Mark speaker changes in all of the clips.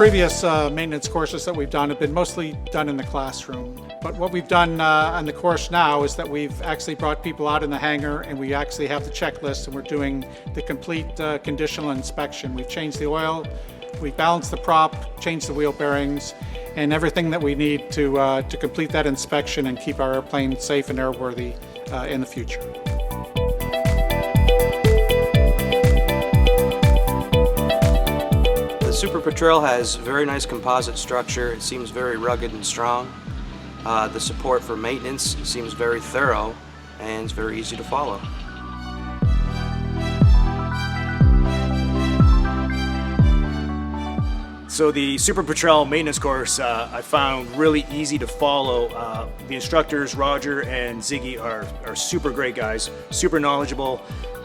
Speaker 1: previous maintenance courses that we've done have been mostly done in the classroom. But what we've done on the course now is that we've actually brought people out in the hangar, and we actually have the checklist, and we're doing the complete conditional inspection. We've changed the oil, we've balanced the prop, changed the wheel bearings, and everything that we need to complete that inspection and keep our airplane safe and airworthy in the future.
Speaker 2: The Super Petrel has very nice composite structure. It seems very rugged and strong. The support for maintenance seems very thorough and it's very easy to follow.
Speaker 3: So the Super Petrel maintenance course I found really easy to follow. The instructors, Roger and Ziggy, are super great guys, super knowledgeable.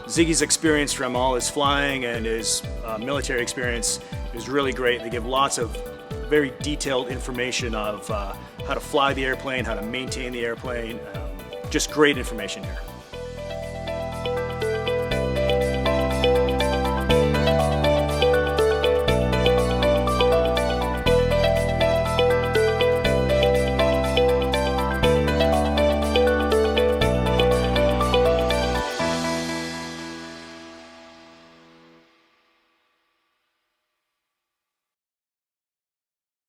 Speaker 3: Ziggy's experience from all his flying and his military experience is really great. They give lots of very detailed information of how to fly the airplane, how to maintain the airplane. Just great information here.